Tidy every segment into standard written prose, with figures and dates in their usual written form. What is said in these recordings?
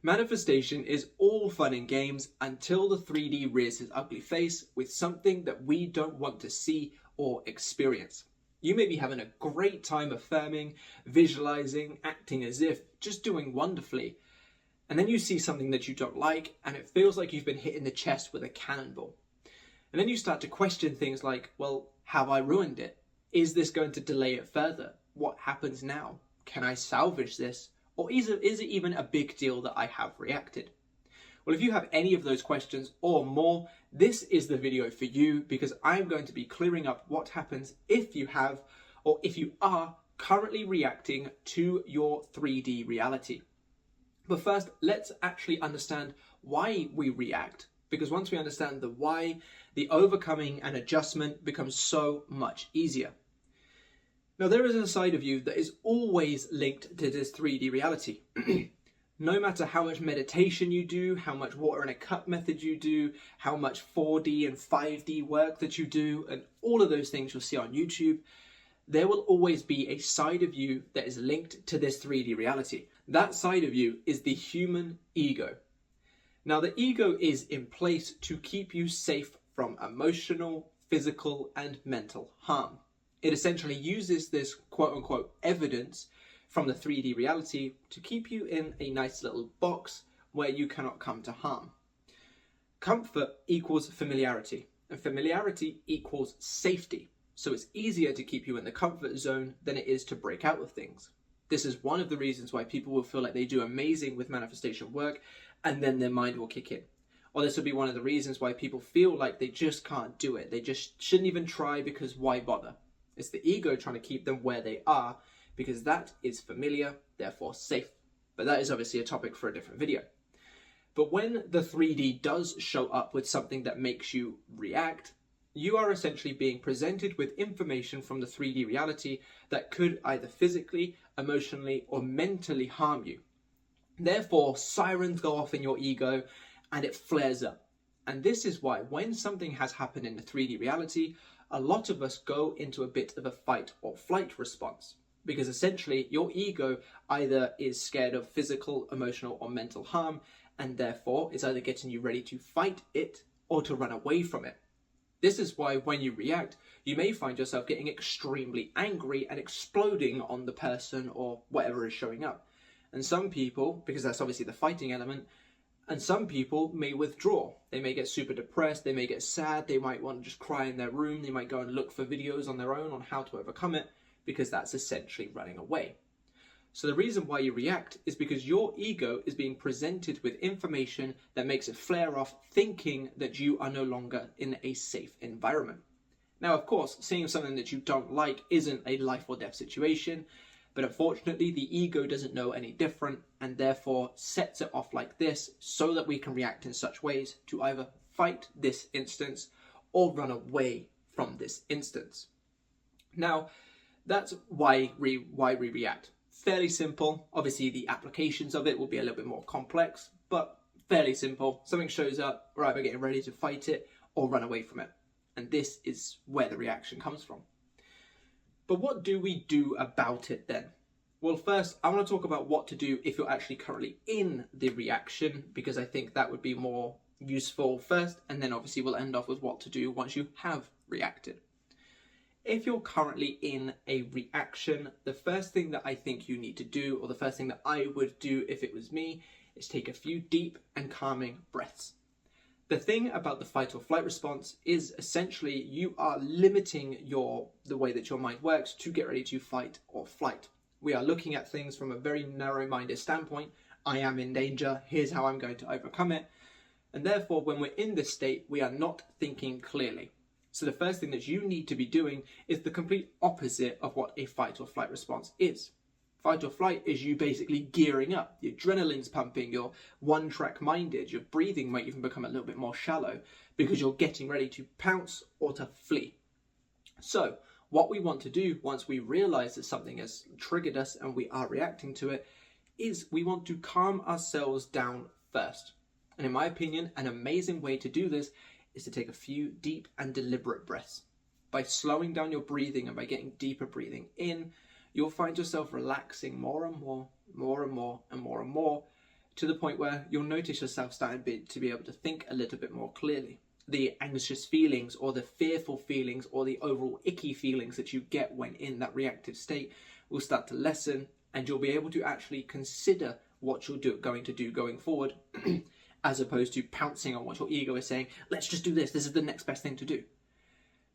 Manifestation is all fun and games until the 3D rears its ugly face with something that we don't want to see or experience. You may be having a great time affirming, visualizing, acting as if, just doing wonderfully. And then you see something that you don't like and it feels like you've been hit in the chest with a cannonball. And then you start to question things like, well, have I ruined it? Is this going to delay it further? What happens now? Can I salvage this? Or is it even a big deal that I have reacted? Well, if you have any of those questions or more, this is the video for you, because I'm going to be clearing up what happens if you have, or if you are currently reacting to your 3D reality. But first, let's actually understand why we react, because once we understand the why, the overcoming and adjustment becomes so much easier. Now, there is a side of you that is always linked to this 3D reality. No matter how much meditation you do, how much water in a cup method you do, how much 4D and 5D work that you do, and all of those things you'll see on YouTube, there will always be a side of you that is linked to this 3D reality. That side of you is the human ego. Now, the ego is in place to keep you safe from emotional, physical, and mental harm. It essentially uses this quote-unquote evidence from the 3D reality to keep you in a nice little box where you cannot come to harm. Comfort equals familiarity, and familiarity equals safety. So it's easier to keep you in the comfort zone than it is to break out of things. This is one of the reasons why people will feel like they do amazing with manifestation work and then their mind will kick in. Or this will be one of the reasons why people feel like they just can't do it. They just shouldn't even try, because why bother? It's the ego trying to keep them where they are, because that is familiar, therefore safe. But that is obviously a topic for a different video. But when the 3D does show up with something that makes you react, you are essentially being presented with information from the 3D reality that could either physically, emotionally, or mentally harm you. Therefore, sirens go off in your ego and it flares up. And this is why when something has happened in the 3D reality, a lot of us go into a bit of a fight or flight response. Because essentially your ego either is scared of physical, emotional, or mental harm, and therefore is either getting you ready to fight it or to run away from it. This is why when you react, you may find yourself getting extremely angry and exploding on the person or whatever is showing up. And some people, because that's obviously the fighting element, and some people may withdraw. They may get super depressed, they may get sad, they might want to just cry in their room, they might go and look for videos on their own on how to overcome it, because that's essentially running away. So the reason why you react is because your ego is being presented with information that makes it flare off, thinking that you are no longer in a safe environment. Now, of course, seeing something that you don't like isn't a life or death situation, but unfortunately the ego doesn't know any different and therefore sets it off like this so that we can react in such ways to either fight this instance or run away from this instance. Now, that's why we react. Fairly simple. Obviously, the applications of it will be a little bit more complex, but fairly simple. Something shows up, we're either getting ready to fight it or run away from it. And this is where the reaction comes from. But what do we do about it then? Well, first, I want to talk about what to do if you're actually currently in the reaction, because I think that would be more useful first, and then obviously we'll end off with what to do once you have reacted. If you're currently in a reaction, the first thing that I think you need to do, or the first thing that I would do if it was me, is take a few deep and calming breaths. The thing about the fight or flight response is essentially you are limiting the way that your mind works to get ready to fight or flight. We are looking at things from a very narrow-minded standpoint. I am in danger, here's how I'm going to overcome it. And therefore, when we're in this state, we are not thinking clearly. So the first thing that you need to be doing is the complete opposite of what a fight or flight response is. Fight or flight is you basically gearing up. The adrenaline's pumping, you're one-track minded, your breathing might even become a little bit more shallow because you're getting ready to pounce or to flee. So what we want to do once we realize that something has triggered us and we are reacting to it is we want to calm ourselves down first. And in my opinion, an amazing way to do this is to take a few deep and deliberate breaths. By slowing down your breathing and by getting deeper breathing in, you'll find yourself relaxing more and more, more and more, and more and more, to the point where you'll notice yourself starting to be able to think a little bit more clearly. The anxious feelings or the fearful feelings or the overall icky feelings that you get when in that reactive state will start to lessen, and you'll be able to actually consider what you're going to do going forward as opposed to pouncing on what your ego is saying, let's just do this is the next best thing to do.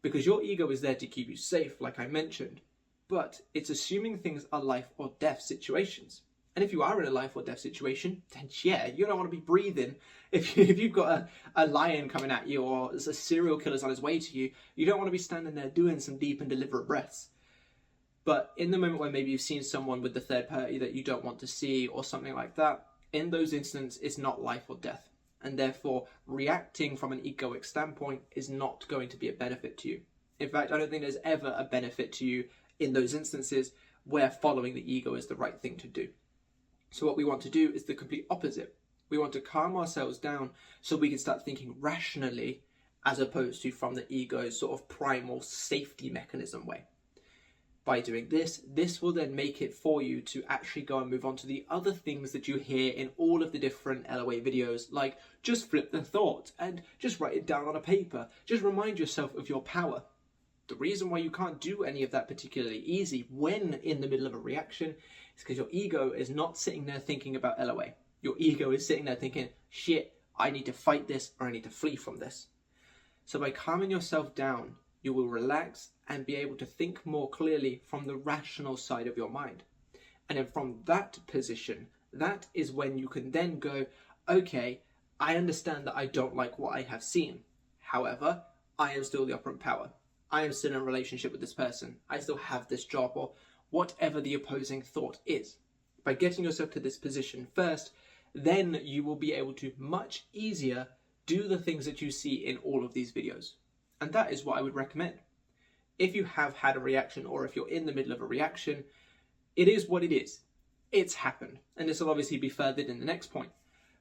Because your ego is there to keep you safe, like I mentioned, but it's assuming things are life or death situations. And if you are in a life or death situation, then yeah, you don't want to be breathing. If you've got a lion coming at you or a serial killer's on his way to you, you don't want to be standing there doing some deep and deliberate breaths. But in the moment where maybe you've seen someone with the third party that you don't want to see or something like that, in those instances, it's not life or death. And therefore, reacting from an egoic standpoint is not going to be a benefit to you. In fact, I don't think there's ever a benefit to you in those instances where following the ego is the right thing to do. So what we want to do is the complete opposite. We want to calm ourselves down so we can start thinking rationally as opposed to from the ego's sort of primal safety mechanism way. By doing this will then make it for you to actually go and move on to the other things that you hear in all of the different LOA videos, like just flip the thought and just write it down on a paper. Just remind yourself of your power. The reason why you can't do any of that particularly easy when in the middle of a reaction is because your ego is not sitting there thinking about LOA. Your ego is sitting there thinking, shit, I need to fight this or I need to flee from this. So by calming yourself down, you will relax and be able to think more clearly from the rational side of your mind. And then from that position, that is when you can then go, okay, I understand that I don't like what I have seen. However, I am still the operant power. I am still in a relationship with this person. I still have this job or whatever the opposing thought is. By getting yourself to this position first, then you will be able to much easier do the things that you see in all of these videos. And that is what I would recommend. If you have had a reaction or if you're in the middle of a reaction, it is what it is. It's happened. And this will obviously be furthered in the next point.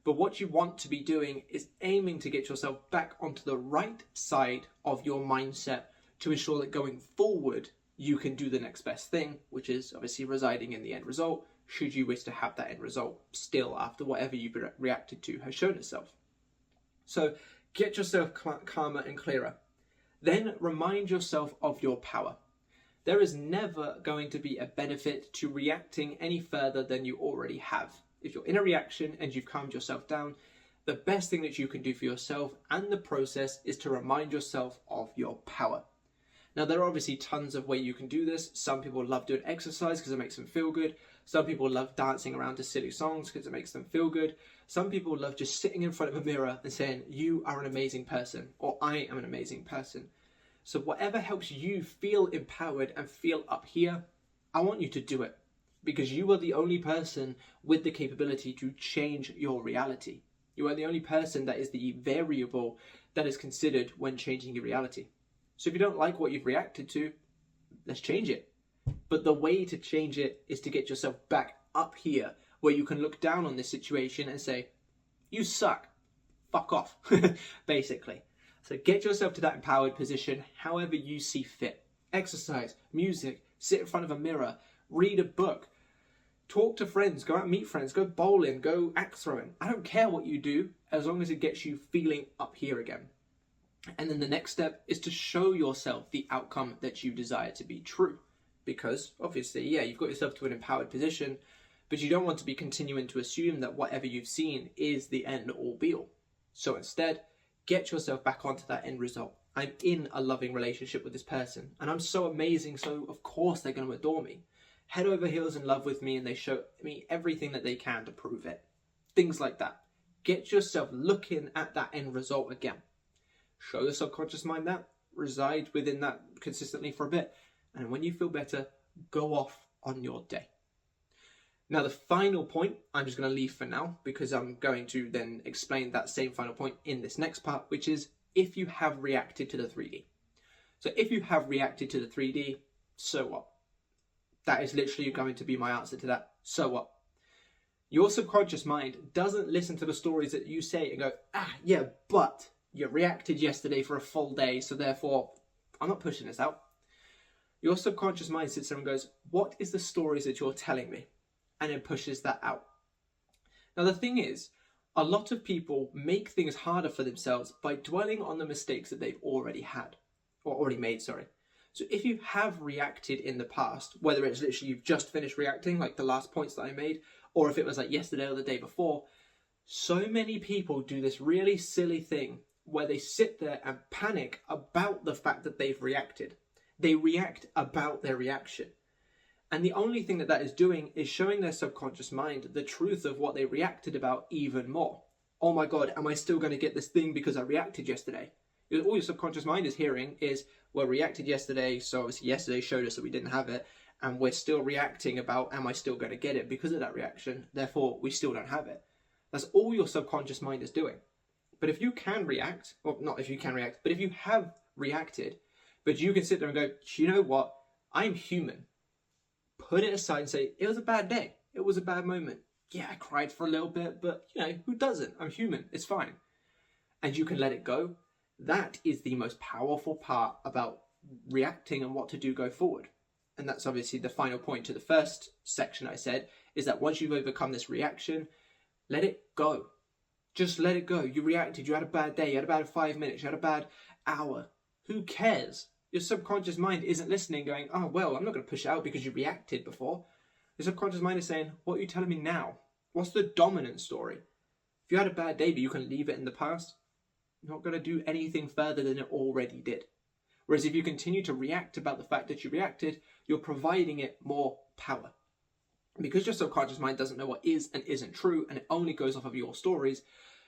But what you want to be doing is aiming to get yourself back onto the right side of your mindset to ensure that going forward, you can do the next best thing, which is obviously residing in the end result, should you wish to have that end result still after whatever you've reacted to has shown itself. So get yourself calmer and clearer. Then remind yourself of your power. There is never going to be a benefit to reacting any further than you already have. If you're in a reaction and you've calmed yourself down, the best thing that you can do for yourself and the process is to remind yourself of your power. Now, there are obviously tons of ways you can do this. Some people love doing exercise because it makes them feel good. Some people love dancing around to silly songs because it makes them feel good. Some people love just sitting in front of a mirror and saying, you are an amazing person, or I am an amazing person. So whatever helps you feel empowered and feel up here, I want you to do it, because you are the only person with the capability to change your reality. You are the only person that is the variable that is considered when changing your reality. So if you don't like what you've reacted to, let's change it. But the way to change it is to get yourself back up here where you can look down on this situation and say, you suck, fuck off, basically. So get yourself to that empowered position however you see fit. Exercise, music, sit in front of a mirror, read a book, talk to friends, go out and meet friends, go bowling, go axe throwing. I don't care what you do as long as it gets you feeling up here again. And then the next step is to show yourself the outcome that you desire to be true. Because obviously, yeah, you've got yourself to an empowered position, but you don't want to be continuing to assume that whatever you've seen is the end all be all. So instead, get yourself back onto that end result. I'm in a loving relationship with this person and I'm so amazing, so of course they're going to adore me. Head over heels in love with me and they show me everything that they can to prove it. Things like that. Get yourself looking at that end result again. Show your subconscious mind that, reside within that consistently for a bit, and when you feel better, go off on your day. Now the final point, I'm just going to leave for now because I'm going to then explain that same final point in this next part, which is if you have reacted to the 3D. So if you have reacted to the 3D, so what? That is literally going to be my answer to that. So what? Your subconscious mind doesn't listen to the stories that you say and go, yeah, but you reacted yesterday for a full day, so therefore I'm not pushing this out. Your subconscious mind sits there and goes, what is the stories that you're telling me? And then pushes that out. Now, the thing is, a lot of people make things harder for themselves by dwelling on the mistakes that they've already had, or already made, sorry. So if you have reacted in the past, whether it's literally you've just finished reacting, like the last points that I made, or if it was like yesterday or the day before, so many people do this really silly thing where they sit there and panic about the fact that they've reacted. They react about their reaction. And the only thing that is doing is showing their subconscious mind the truth of what they reacted about even more. Oh my God, am I still going to get this thing because I reacted yesterday? Because all your subconscious mind is hearing is, well, reacted yesterday, so obviously yesterday showed us that we didn't have it, and we're still reacting about, am I still going to get it because of that reaction? Therefore, we still don't have it. That's all your subconscious mind is doing. But if you can react, or not if you can react, but if you have reacted, but you can sit there and go, you know what? I'm human. Put it aside and say, it was a bad day. It was a bad moment. Yeah, I cried for a little bit, but who doesn't? I'm human. It's fine. And you can let it go. That is the most powerful part about reacting and what to do go forward. And that's obviously the final point to the first section I said, is that once you've overcome this reaction, let it go. Just let it go. You reacted. You had a bad day. You had a bad 5 minutes. You had a bad hour. Who cares? Your subconscious mind isn't listening going, oh, well, I'm not going to push it out because you reacted before. Your subconscious mind is saying, what are you telling me now? What's the dominant story? If you had a bad day, but you can leave it in the past, you're not going to do anything further than it already did. Whereas if you continue to react about the fact that you reacted, you're providing it more power. Because your subconscious mind doesn't know what is and isn't true, and it only goes off of your stories,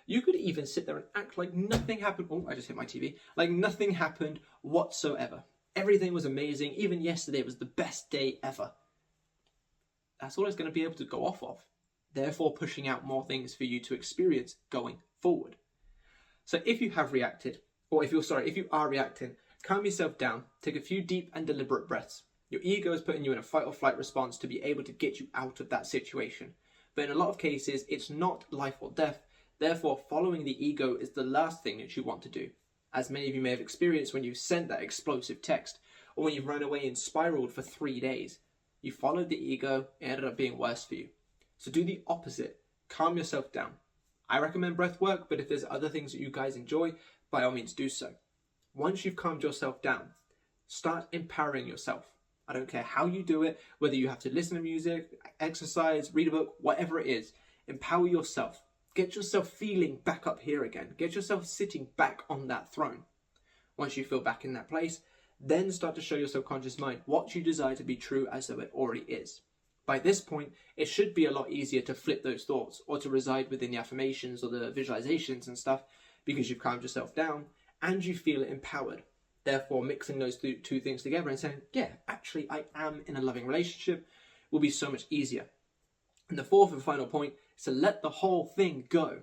you could even sit there and act like nothing happened. Oh, I just hit my TV. Like nothing happened whatsoever. Everything was amazing. Even yesterday was the best day ever. That's all it's going to be able to go off of. Therefore, pushing out more things for you to experience going forward. So if you have reacted, or if you are reacting, calm yourself down. Take a few deep and deliberate breaths. Your ego is putting you in a fight or flight response to be able to get you out of that situation. But in a lot of cases, it's not life or death. Therefore, following the ego is the last thing that you want to do. As many of you may have experienced when you've sent that explosive text, or when you've run away and spiraled for 3 days. You followed the ego, it ended up being worse for you. So do the opposite. Calm yourself down. I recommend breath work, but if there's other things that you guys enjoy, by all means do so. Once you've calmed yourself down, start empowering yourself. I don't care how you do it, whether you have to listen to music, exercise, read a book, whatever it is. Empower yourself. Get yourself feeling back up here again. Get yourself sitting back on that throne. Once you feel back in that place, then start to show your subconscious mind what you desire to be true as though it already is. By this point, it should be a lot easier to flip those thoughts or to reside within the affirmations or the visualizations and stuff because you've calmed yourself down and you feel empowered. Therefore, mixing those two things together and saying, yeah, actually, I am in a loving relationship will be so much easier. And the fourth and final point is to let the whole thing go.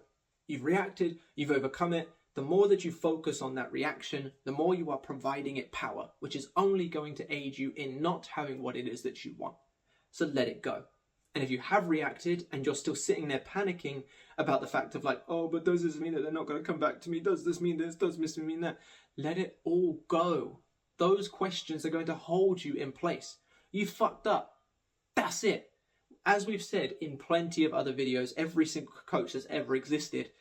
You've reacted, you've overcome it. The more that you focus on that reaction, the more you are providing it power, which is only going to aid you in not having what it is that you want. So let it go. And if you have reacted and you're still sitting there panicking about the fact of like, oh, but does this mean that they're not going to come back to me? Does this mean this? Does this mean that? Let it all go. Those questions are going to hold you in place. You fucked up. That's it. As we've said in plenty of other videos, every single coach that's ever existed,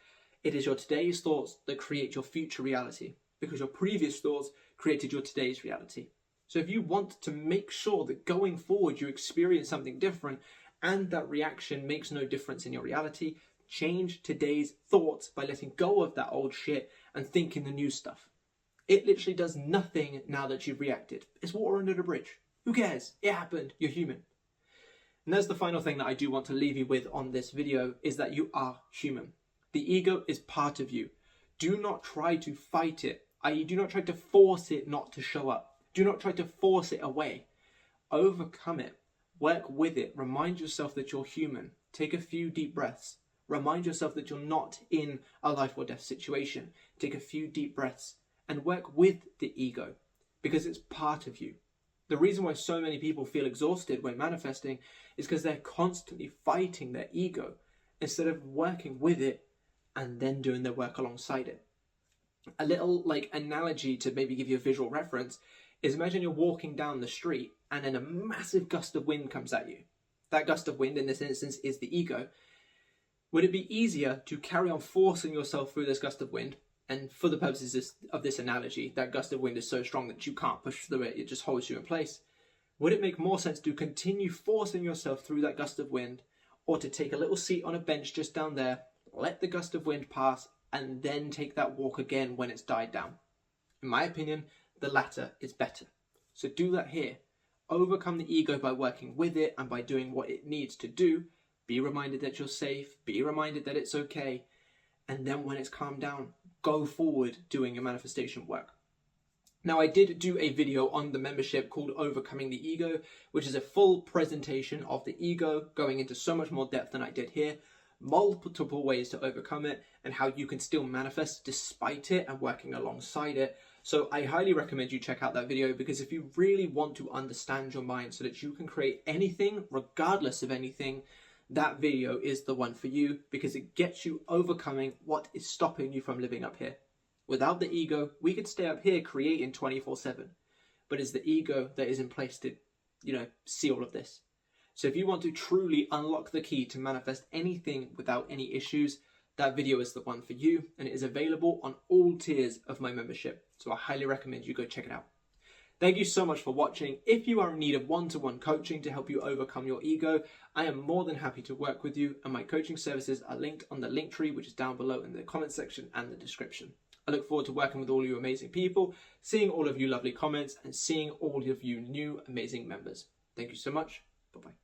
it is your today's thoughts that create your future reality because your previous thoughts created your today's reality. So if you want to make sure that going forward you experience something different and that reaction makes no difference in your reality, change today's thoughts by letting go of that old shit and thinking the new stuff. It literally does nothing now that you've reacted. It's water under the bridge. Who cares? It happened. You're human. And that's the final thing that I do want to leave you with on this video is that you are human. The ego is part of you. Do not try to fight it, i.e. do not try to force it not to show up. Do not try to force it away. Overcome it. Work with it. Remind yourself that you're human. Take a few deep breaths. Remind yourself that you're not in a life or death situation. Take a few deep breaths and work with the ego because it's part of you. The reason why so many people feel exhausted when manifesting is because they're constantly fighting their ego instead of working with it and then doing their work alongside it. A little analogy to maybe give you a visual reference is imagine you're walking down the street and then a massive gust of wind comes at you. That gust of wind in this instance is the ego. Would it be easier to carry on forcing yourself through this gust of wind? And for the purposes of this analogy, that gust of wind is so strong that you can't push through it, it just holds you in place. Would it make more sense to continue forcing yourself through that gust of wind, or to take a little seat on a bench just down there, let the gust of wind pass, and then take that walk again when it's died down? In my opinion, the latter is better. So do that here. Overcome the ego by working with it and by doing what it needs to do. Be reminded that you're safe, be reminded that it's okay, and then when it's calmed down, go forward doing your manifestation work. Now, I did do a video on the membership called Overcoming the Ego, which is a full presentation of the ego, going into so much more depth than I did here, multiple ways to overcome it, and how you can still manifest despite it and working alongside it. So I highly recommend you check out that video, because if you really want to understand your mind so that you can create anything, regardless of anything, that video is the one for you, because it gets you overcoming what is stopping you from living up here. Without the ego, we could stay up here creating 24/7, but it's the ego that is in place to, see all of this. So if you want to truly unlock the key to manifest anything without any issues, that video is the one for you, and it is available on all tiers of my membership. So I highly recommend you go check it out. Thank you so much for watching. If you are in need of one-to-one coaching to help you overcome your ego, I am more than happy to work with you, and my coaching services are linked on the link tree, which is down below in the comment section and the description. I look forward to working with all you amazing people, seeing all of you lovely comments, and seeing all of you new amazing members. Thank you so much. Bye-bye.